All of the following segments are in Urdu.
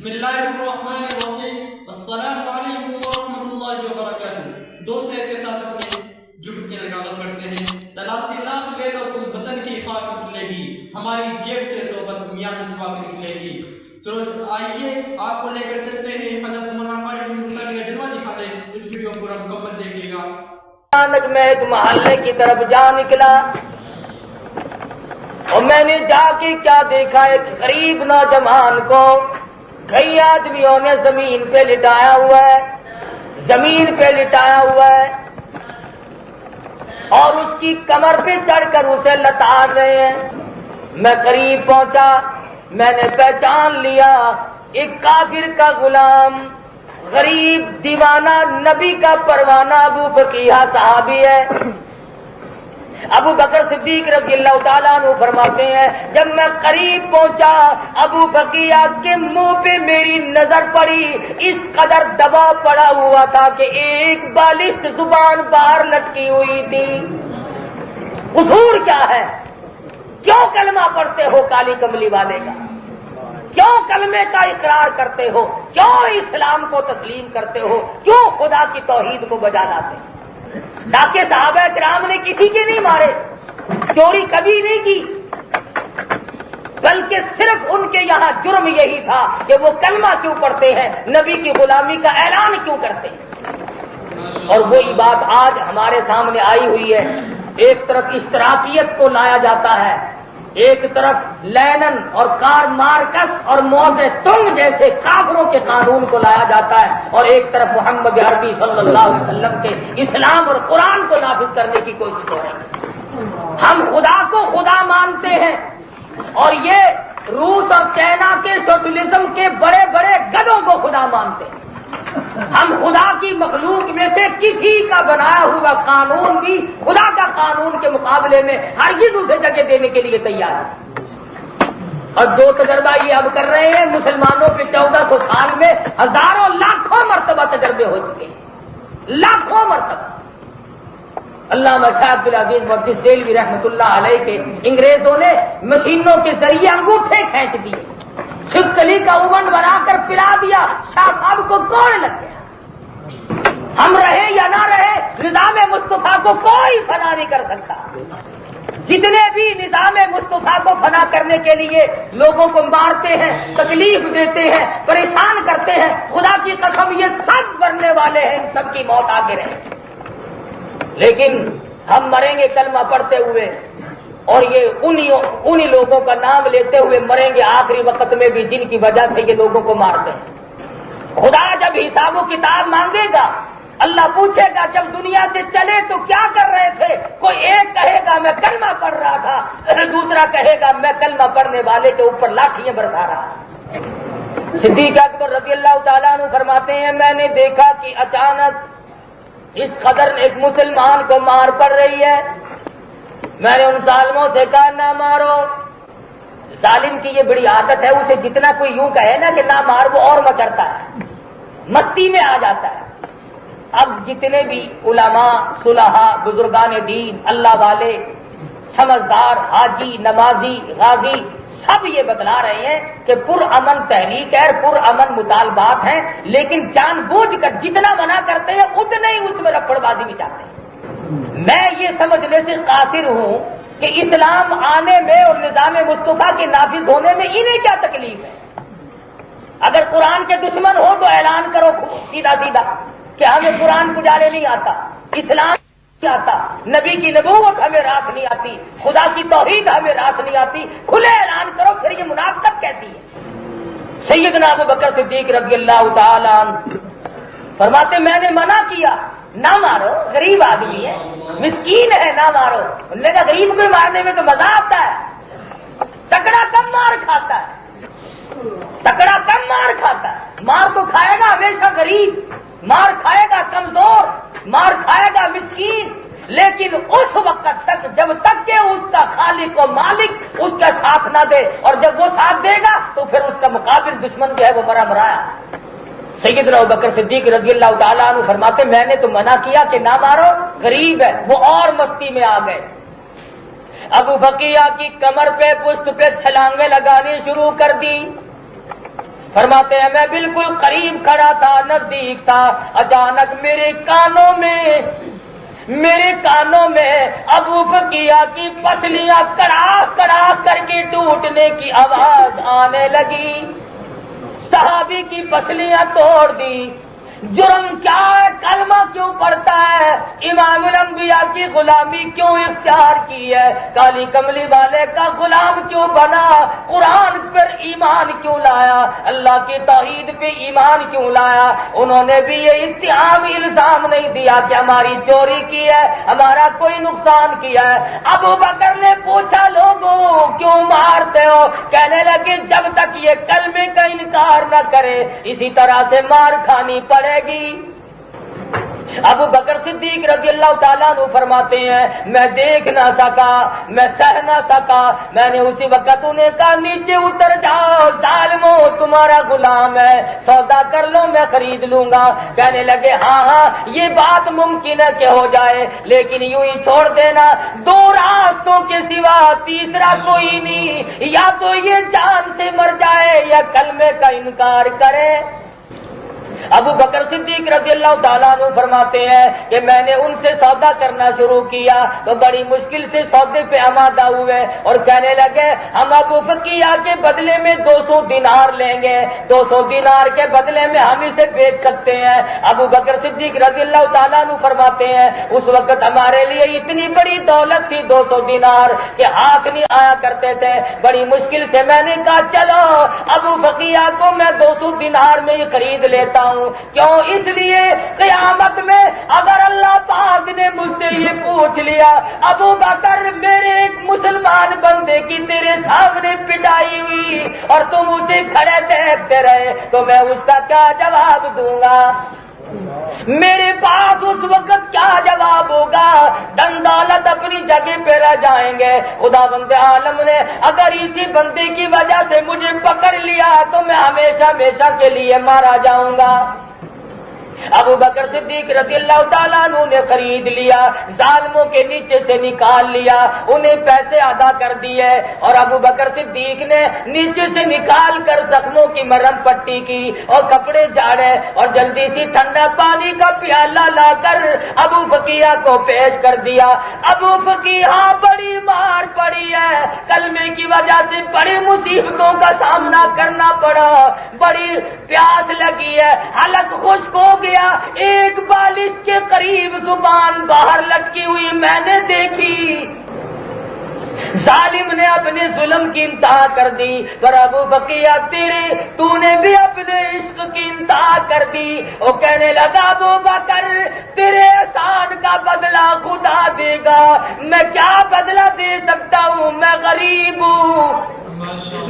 بسم اللہ الرحمن الرحیم، السلام علیکم ورحمۃ اللہ وبرکاتہ۔ دو سیر کے ساتھ اپنے یوٹیوب چینل کا آغاز کرتے ہیں۔ 83 لاکھ لے لو تم وطن کی خاک نکلے گی، ہماری جیب سے تو بس میاں مسواک نکلے گی۔ چلو آئیے آپ کو لے کر چلتے ہیں حضرت مولانا قاری ملتانی کا جلوہ دکھا دیں۔ اس ویڈیو کو پورا مکمل دیکھیے گا۔ اچانک میں ایک محلے کی طرف جا نکلا اور میں نے جا کے کیا دیکھا، ایک غریب نوجوان کو کئی آدمیوں نے زمین پہ لٹایا ہوا ہے، زمین پہ لٹایا ہوا ہے اور اس کی کمر پہ چڑھ کر اسے لتاڑ رہے ہیں۔ میں قریب پہنچا، میں نے پہچان لیا ایک کافر کا غلام، غریب دیوانہ نبی کا پروانہ ابو بقیہ صحابی ہے۔ ابو بکر صدیق رضی اللہ تعالیٰ عنہ فرماتے ہیں جب میں قریب پہنچا ابو بقیہ کے منہ پہ میری نظر پڑی، اس قدر دبا پڑا ہوا تھا کہ ایک بالشت زبان باہر لٹکی ہوئی تھی۔ قصور کیا ہے؟ کیوں کلمہ پڑھتے ہو کالی کملی والے کا؟ کیوں کلمے کا اقرار کرتے ہو؟ کیوں اسلام کو تسلیم کرتے ہو؟ کیوں خدا کی توحید کو بجا لاتے ہو؟ تاکہ صحابہ کرام نے کسی کے نہیں مارے، چوری کبھی نہیں کی، بلکہ صرف ان کے یہاں جرم یہی تھا کہ وہ کلمہ کیوں پڑھتے ہیں، نبی کی غلامی کا اعلان کیوں کرتے ہیں۔ اور وہی بات آج ہمارے سامنے آئی ہوئی ہے۔ ایک طرف اشتراکیت کو لایا جاتا ہے، ایک طرف لینن اور کار مارکس اور موزے تنگ جیسے کافروں کے قانون کو لایا جاتا ہے، اور ایک طرف محمد عربی صلی اللہ علیہ وسلم کے اسلام اور قرآن کو نافذ کرنے کی کوشش ہو رہی ہے۔ ہم خدا کو خدا مانتے ہیں اور یہ روس اور چائنا کے سوشلزم کے بڑے بڑے گدوں کو خدا مانتے ہیں۔ ہم خدا کی مخلوق میں سے کسی کا بنایا ہوا قانون بھی خدا کا قانون کے مقابلے میں ہرگز اسے جگہ دینے کے لیے تیار ہے۔ اور جو تجربہ یہ اب کر رہے ہیں مسلمانوں پہ 1400 سال میں ہزاروں لاکھوں مرتبہ تجربے ہو چکے ہیں، لاکھوں مرتبہ۔ علامہ شاہ عبد العزیز محدث دہلوی رحمۃ اللہ علیہ کے انگریزوں نے مشینوں کے ذریعے انگوٹھے کھینچ دیے، چھپکلی کا اوون بنا کر پلا دیا، شاہ صاحب کو کوڑ لگ گیا۔ ہم رہے یا نہ رہے نظام مصطفیٰ کو کوئی فنا نہیں کر سکتا۔ جتنے بھی نظام مصطفیٰ کو فنا کرنے کے لیے لوگوں کو مارتے ہیں، تکلیف دیتے ہیں، پریشان کرتے ہیں، خدا کی قسم یہ سب مرنے والے ہیں، ان سب کی موت آگے رہے، لیکن ہم مریں گے کلمہ پڑھتے ہوئے، اور یہ انہی لوگوں کا نام لیتے ہوئے مریں گے آخری وقت میں بھی جن کی وجہ سے یہ لوگوں کو مارتے ہیں۔ خدا جب حساب و کتاب مانگے گا، اللہ پوچھے گا جب دنیا سے چلے تو کیا کر رہے تھے؟ کوئی ایک کہے گا میں کلمہ پڑھ رہا تھا، دوسرا کہے گا میں کلمہ پڑھنے والے کے اوپر لاٹھیاں برسا رہا۔ صدیق اکبر رضی اللہ تعالیٰ عنہ فرماتے ہیں میں نے دیکھا کہ اچانک اس قدر ایک مسلمان کو مار پڑ رہی ہے، میں نے ان ظالموں سے کہا نہ مارو۔ ظالم کی یہ بڑی عادت ہے، اسے جتنا کوئی یوں کہے نا کہ نہ مار وہ اور مچرتا ہے، مستی میں آ جاتا ہے۔ اب جتنے بھی علماء، صلحاء، بزرگان دین، اللہ والے، سمجھدار، حاجی، نمازی، غازی سب یہ بتلا رہے ہیں کہ پرامن تحریک ہے، پرامن مطالبات ہیں، لیکن جان بوجھ کر جتنا منع کرتے ہیں اتنے ہی اس میں رفڑ بازی بھی چاہتے ہیں۔ میں یہ سمجھنے سے قاصر ہوں کہ اسلام آنے میں اور نظام مصطفیٰ کے نافذ ہونے میں انہیں کیا تکلیف ہے؟ اگر قرآن کے دشمن ہو تو اعلان کرو سیدھا سیدھا کہ ہمیں قرآن گزارے نہیں آتا، اسلام نہیں آتا، نبی کی نبوت ہمیں راس نہیں آتی، خدا کی توحید ہمیں راس نہیں آتی، کھلے اعلان کرو، پھر یہ منافقت کیسی ہے؟ سیدنا ابو بکر صدیق رضی اللہ تعالیٰ عنہ فرماتے میں نے منع کیا نہ مارو، غریب آدمی ہے، مسکین ہے، نہ مارو۔ انہوں نے کہا غریب کو مارنے میں تو مزہ آتا ہے، تکڑا کم مار کھاتا ہے، تکڑا کم مار کھاتا ہے، مار تو کھائے گا ہمیشہ غریب، مار کھائے گا کمزور، مار کھائے گا مسکین، لیکن اس وقت تک جب تک کہ اس کا خالق و مالک اس کا ساتھ نہ دے، اور جب وہ ساتھ دے گا تو پھر اس کا مقابل دشمن جو ہے وہ مرا مرایا۔ سیدنا ابوبکر صدیق رضی اللہ تعالیٰ عنہ فرماتے میں نے تو منع کیا کہ نہ مارو، غریب ہے، وہ اور مستی میں آ گئے۔ ابو بقیہ کی کمر پہ پشت پہ چھلانگیں لگانی شروع کر دی، فرماتے ہیں میں بالکل قریب کھڑا تھا، نزدیک تھا، اچانک میرے کانوں میں ابو بکیہ کی پسلیاں کڑاک کڑاک کر کے ٹوٹنے کی آواز آنے لگی۔ صحابی کی پسلیاں توڑ دی۔ جرم کیا ہے؟ کلمہ کیوں پڑھتا ہے؟ امام الانبیاء کی غلامی کیوں اختیار کی ہے؟ کالی کملی والے کا غلام کیوں بنا؟ قرآن پر ایمان کیوں لایا؟ اللہ کی توحید پہ ایمان کیوں لایا؟ انہوں نے بھی یہ اتہامی الزام نہیں دیا کہ ہماری چوری کی ہے، ہمارا کوئی نقصان کیا ہے۔ ابو بکر نے پوچھا لوگوں کیوں مارتے ہو؟ کہنے لگے جب تک یہ کلمے کا انکار نہ کرے اسی طرح سے مار کھانی پڑے گی۔ ابو بکر صدیق رضی اللہ تعالیٰ عنہ فرماتے ہیں میں دیکھ نہ سکا، میں سہ نہ سکا، میں نے اسی وقت انہیں کہا نیچے اتر جاؤ، ظالمو تمہارا غلام ہے، سودا کر لو میں خرید لوں گا۔ کہنے لگے ہاں یہ بات ممکن ہے کہ ہو جائے، لیکن یوں ہی چھوڑ دینا، دو راستوں کے سوا تیسرا کوئی نہیں، یا تو یہ جان سے مر جائے یا کلمے کا انکار کرے۔ ابو بکر صدیق رضی اللہ تعالیٰ عنہ فرماتے ہیں کہ میں نے ان سے سودا کرنا شروع کیا تو بڑی مشکل سے سودے پہ آمادہ ہوئے اور کہنے لگے ہم ابو بکیہ کے بدلے میں 200 دینار لیں گے، 200 دینار کے بدلے میں ہم اسے بیچ سکتے ہیں۔ ابو بکر صدیق رضی اللہ تعالیٰ عنہ فرماتے ہیں اس وقت ہمارے لیے اتنی بڑی دولت تھی 200 دینار کہ ہاتھ نہیں آیا کرتے تھے۔ بڑی مشکل سے میں نے کہا چلو ابو بکیہ کو میں 200 دینار میں ہی خرید لیتا ہوں۔ کیوں؟ اس لیے قیامت میں اگر اللہ پاک نے مجھ سے یہ پوچھ لیا ابو بکر میرے ایک مسلمان بندے کی تیرے سامنے پٹائی ہوئی اور تم اسے کھڑے دیکھتے رہے تو میں اس کا کیا جواب دوں گا؟ میرے پاس اس وقت کیا جواب ہوگا؟ دن دولت اپنی جگہ پہ رہ جائیں گے۔ خدا بند عالم نے اگر اسی بندے کی وجہ سے مجھے پکڑ لیا تو میں ہمیشہ ہمیشہ کے لیے مارا جاؤں گا۔ ابو بکر صدیق رضی اللہ تعالیٰ عنہ نے خرید لیا، ظالموں کے نیچے سے نکال لیا، انہیں پیسے ادا کر دیے اور ابو بکر صدیق نے نیچے سے نکال کر زخموں کی مرہم پٹی کی اور کپڑے جھاڑے اور جلدی سی ٹھنڈا پانی کا پیالہ لا کر ابو بکیہ کو پیش کر دیا۔ ابو بکیہ بڑی مار پڑی ہے، کلمے کی وجہ سے بڑی مصیبتوں کا سامنا کرنا پڑا، بڑی پیاس لگی ہے، حلق خشک ہو گیا، ایک بالش کے قریب زبان باہر لٹکی ہوئی میں نے دیکھی۔ ظالم نے اپنے ظلم کی انتہا کر دی، پر ابو بکیہ تو نے بھی اپنے عشق کی انتہا کر دی۔ وہ کہنے لگا ابو بکر تیرے احسان کا بدلہ خدا دے گا، میں کیا بدلہ دے سکتا ہوں؟ میں غریب ہوں،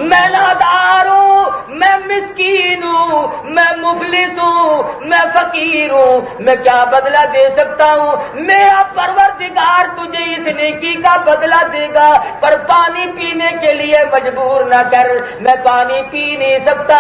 میں نادار ہوں، میں مسکین ہوں، میں مفلس ہوں، میں فقیر ہوں، میں کیا بدلہ دے سکتا ہوں؟ میرا پروردگار تجھے اس نیکی کا بدلہ دے گا، پر پانی پینے کے لیے مجبور نہ کر، میں پانی پی نہیں سکتا۔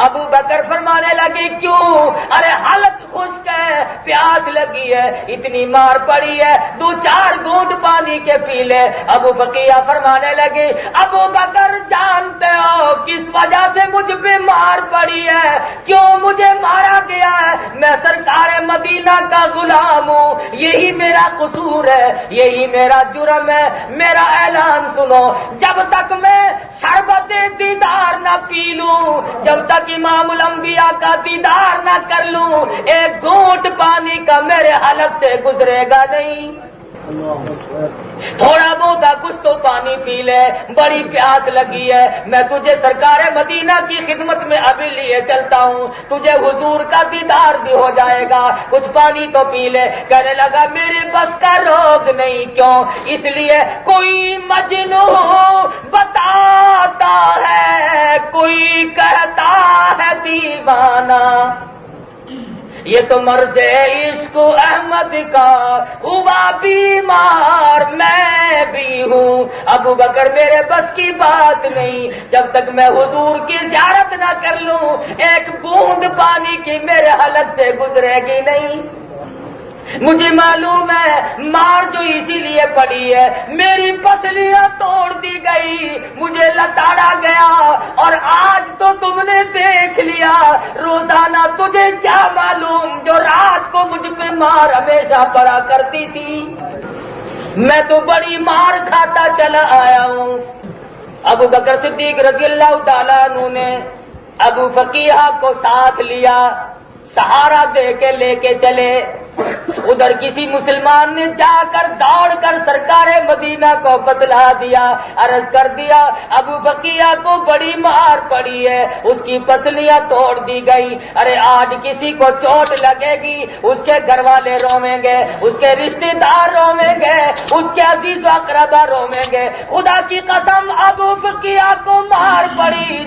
ابو بکر فرمانے لگے کیوں؟ ارے حلق خشک ہے، پیاس لگی ہے، اتنی مار پڑی ہے، 2-4 گھونٹ پانی کے پی لے۔ ابو بکیہ فرمانے لگے ابو بکر جانتے ہو کس وجہ سے مجھ پہ مار پڑی ہے، کیوں مجھے مارا گیا ہے؟ میں سرکار مدینہ کا غلام ہوں، یہی میرا قصور ہے، یہی میرا جرم ہے۔ میرا اعلان سنو، جب تک میں شربت دیدار نہ پی لوں، جب تک امام الانبیاء کا دیدار نہ کر لوں، ایک گھونٹ پانی کا میرے حلق سے گزرے گا نہیں۔ تھوڑا بہت کچھ تو پانی پی لے، بڑی پیاس لگی ہے، میں تجھے سرکار مدینہ کی خدمت میں ابھی لیے چلتا ہوں، تجھے حضور کا دیدار بھی ہو جائے گا، کچھ پانی تو پی لے۔ کہنے لگا میرے بس کا روگ نہیں، کیوں؟ اس لیے کوئی مجنون بتاتا ہے، کوئی کہتا ہے دیوانہ، یہ تو مرض عشق احمد کا ہوا بیمار میں بھی ہوں۔ ابو بکر میرے بس کی بات نہیں، جب تک میں حضور کی زیارت نہ کر لوں ایک بوند پانی کی میرے حلق سے گزرے گی نہیں۔ مجھے معلوم ہے مار جو اسی لیے پڑی ہے، میری پسلیاں توڑ دی گئی، مجھے لتاڑا گیا، اور آج تو تم نے دیکھ لیا، روزانہ تجھے کیا معلوم جو رات کو مجھ پہ مار ہمیشہ پڑا کرتی تھی، میں تو بڑی مار کھاتا چلا آیا ہوں۔ ابو بکر صدیق رضی اللہ تعالیٰ عنہ نے ابو فقیہ کو ساتھ لیا، سہارا دے کے لے کے چلے۔ ادھر کسی مسلمان نے جا کر دوڑ کر سرکار مدینہ کو بتلا دیا، عرض کر دیا ابو بقیہ کو بڑی مار پڑی ہے، اس کی پسلیاں توڑ دی گئی۔ ارے آج کسی کو چوٹ لگے گی، اس کے گھر والے رویں گے، اس کے رشتے دار رویں گے، اس کے عزیز و اقربا رویں گے۔ خدا کی قسم ابو بقیہ کو مار پڑی۔